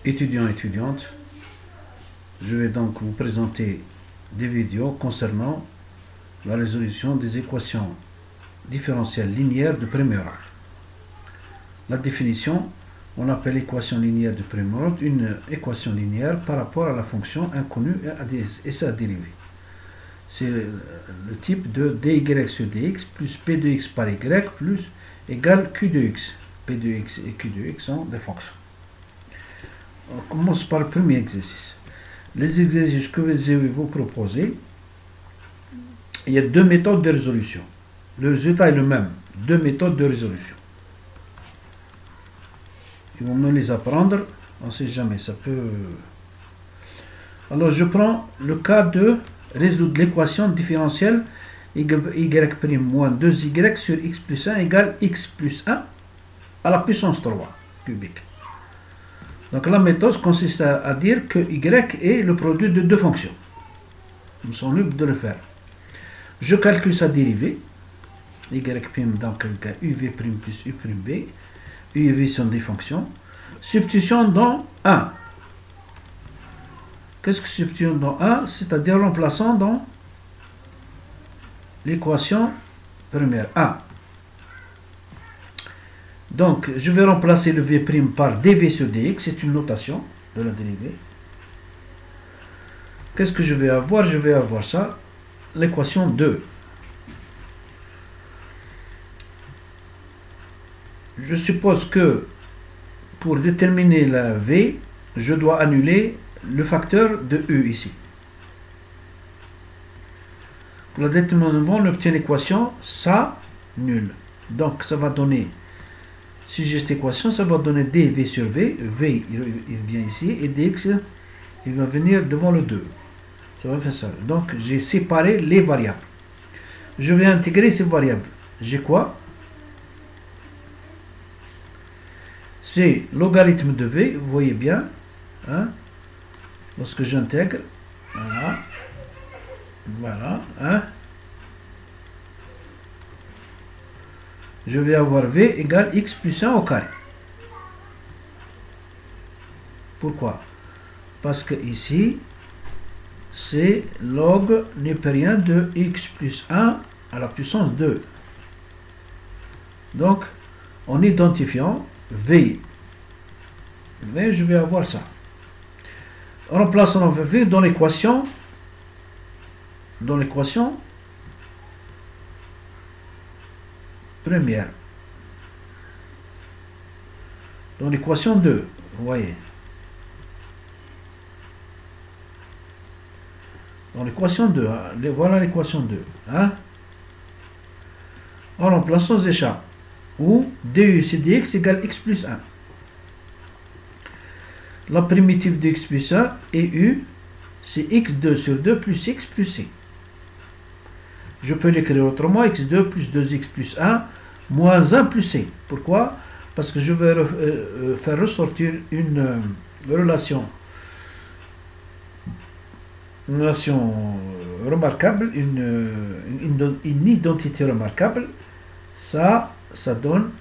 Étudiants et étudiantes, je vais donc vous présenter des vidéos concernant la résolution des équations différentielles linéaires de premier ordre. La définition, on appelle équation linéaire de premier ordre une équation linéaire par rapport à la fonction inconnue et sa dérivée. C'est le type de dy sur dx plus p de x par y plus égale q de x. P de x et q de x sont des fonctions. On commence par le premier exercice. Les exercices que je vais vous proposer, il y a deux méthodes de résolution. Le résultat est le même, deux méthodes de résolution. Ils vont me les apprendre, on ne sait jamais, ça peut... Alors je prends le cas de résoudre l'équation différentielle y' moins 2y sur x plus 1 égale x plus 1 à la puissance 3 cubique. Donc la méthode consiste à dire que y est le produit de deux fonctions. Nous sommes libres de le faire. Je calcule sa dérivée. Y' dans quel cas uv' plus u'b. U et v sont des fonctions. Substitution dans 1. Qu'est-ce que substitution dans 1? C'est-à-dire remplaçant dans l'équation première 1. Donc, je vais remplacer le v' par dv sur dx, c'est une notation de la dérivée. Qu'est-ce que je vais avoir? Je vais avoir ça, l'équation 2. Je suppose que pour déterminer la v, je dois annuler le facteur de u ici. Pour la détermination, on obtient l'équation ça nul. Donc, ça va donner... Si j'ai cette équation, ça va donner dv sur v. V, il vient ici. Et dx, il va venir devant le 2. Ça va faire ça. Donc, j'ai séparé les variables. Je vais intégrer ces variables. J'ai quoi? C'est logarithme de v. Vous voyez bien. Hein? Lorsque j'intègre. Voilà. Voilà. Hein? Je vais avoir v égale x plus 1 au carré. Pourquoi? Parce que ici, c'est log népérien de x plus 1 à la puissance 2. Donc, en identifiant v, je vais avoir ça. En remplaçant v dans l'équation, première. Dans l'équation 2, vous voyez. Dans l'équation 2, hein, voilà l'équation 2. Hein? En remplaçant Zécha, où du c'est dx égale x plus 1. La primitive de x plus 1 et u, c'est x2 sur 2 plus x plus c. Je peux l'écrire autrement, x2 plus 2x plus 1 moins 1 plus c. Pourquoi? Parce que je vais faire ressortir une relation remarquable, une identité remarquable. Ça donne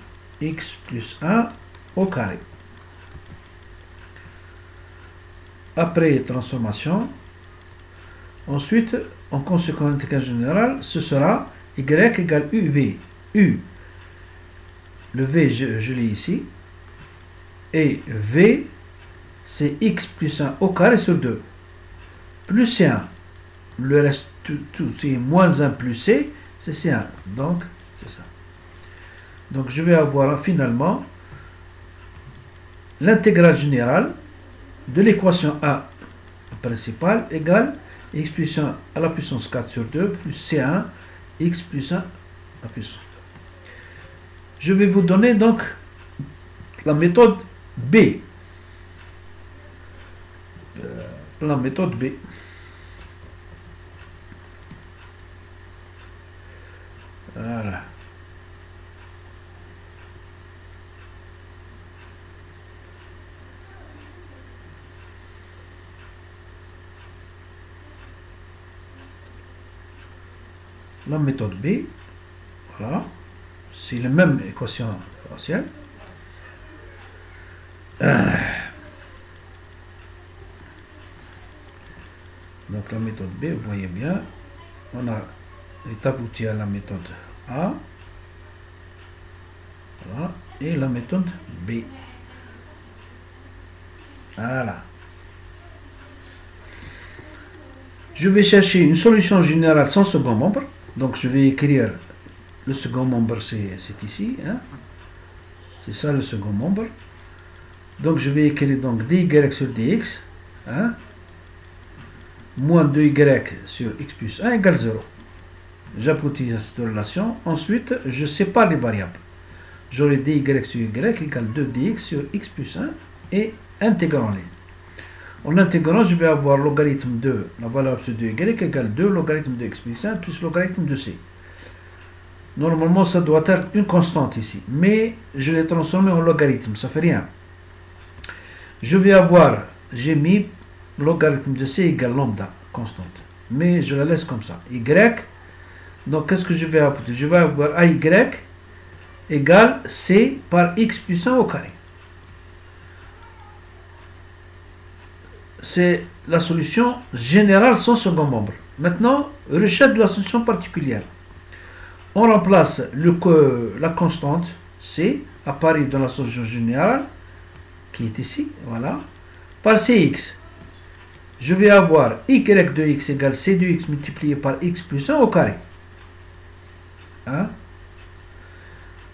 x plus 1 au carré. Après transformation, ensuite, en conséquence intégrale générale, ce sera y égale uv. U, le v, je l'ai ici. Et v, c'est x plus 1 au carré sur 2. Plus c1. Le reste, tout c'est moins 1 plus c, c'est c1. Donc, c'est ça. Donc, je vais avoir finalement l'intégrale générale de l'équation A principale égale x plus 1 à la puissance 4 sur 2 plus C1 x plus 1 à la puissance 2. Je vais vous donner donc la méthode B. La méthode B. Voilà. La méthode B, voilà, c'est la même équation différentielle. Donc la méthode B, vous voyez bien, on a abouti à la méthode A, voilà, et la méthode B. Voilà. Je vais chercher une solution générale sans second membre. Donc je vais écrire le second membre, c'est ici. Hein. C'est ça le second membre. Donc je vais écrire donc dy sur dx. Hein, moins 2y sur x plus 1 égale 0. J'aboutis à cette relation. Ensuite, je sépare les variables. J'aurai dy sur y égale 2 dx sur x plus 1 et intégrant-les. En intégrant, je vais avoir logarithme de la valeur absolue de y égale 2 logarithme de x plus 1 plus logarithme de c. Normalement, ça doit être une constante ici. Mais je l'ai transformé en logarithme, ça fait rien. Je vais avoir, j'ai mis logarithme de c égale lambda, constante. Mais je la laisse comme ça. Y, donc qu'est-ce que je vais avoir? Je vais avoir ay égale c par x plus 1 au carré. C'est la solution générale sans second membre. Maintenant, recherche de la solution particulière. On remplace la constante c apparue dans la solution générale, qui est ici, voilà, par cx. Je vais avoir y de x égale c de x multiplié par x plus 1 au carré. Hein?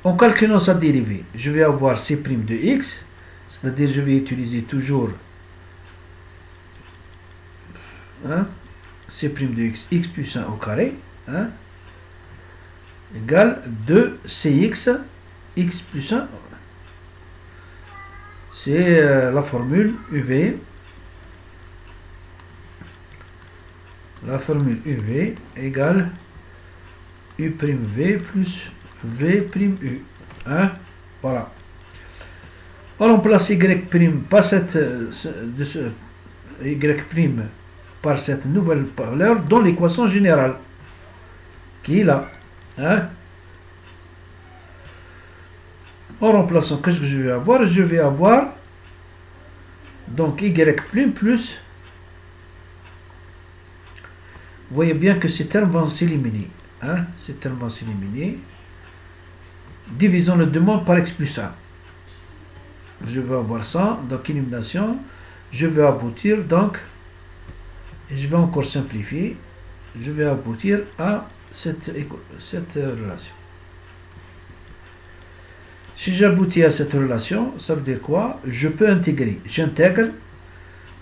En calculant sa dérivée, je vais avoir c' de x, c'est-à-dire je vais utiliser toujours c' de x, x plus 1 au carré, hein, égale 2cx, x plus 1. C'est la formule UV. La formule UV égale U' V plus V' U. Hein? Voilà. On remplace Y' par cette Y' par cette nouvelle valeur dans l'équation générale qui est là. Hein? En remplaçant, qu'est-ce que je vais avoir? Je vais avoir donc Y' plus. Vous voyez bien que ces termes vont s'éliminer. Hein? Ces termes vont s'éliminer. Divisons le demande par x plus 1. Je vais avoir ça. Donc élimination. Je vais aboutir donc. Et je vais encore simplifier. Je vais aboutir à cette relation. Si j'aboutis à cette relation, ça veut dire quoi? Je peux intégrer. J'intègre.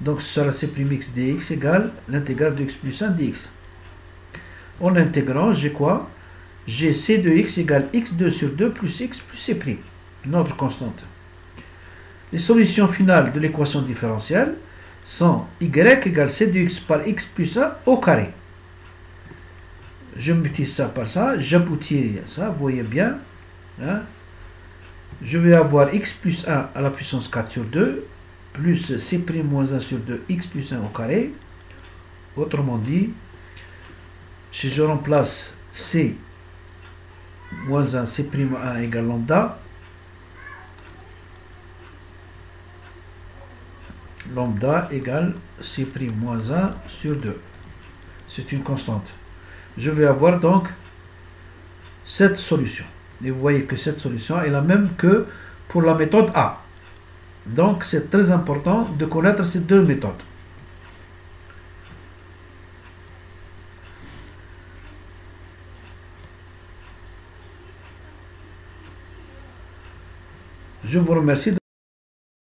Donc ce sera c'x dx égale l'intégrale de x plus 1 dx. En intégrant, j'ai quoi? J'ai c de x égale x2 sur 2 plus x plus c', notre constante. Les solutions finales de l'équation différentielle sont y égale c de x par x plus 1 au carré. Je multiplie ça par ça, j'aboutis à ça, vous voyez bien. Hein? Je vais avoir x plus 1 à la puissance 4 sur 2 plus c' moins 1 sur 2 x plus 1 au carré. Autrement dit, si je remplace c moins 1, c' 1 égale lambda, lambda égale c' moins 1 sur 2. C'est une constante. Je vais avoir donc cette solution. Et vous voyez que cette solution est la même que pour la méthode A. Donc c'est très important de connaître ces deux méthodes. Je vous remercie.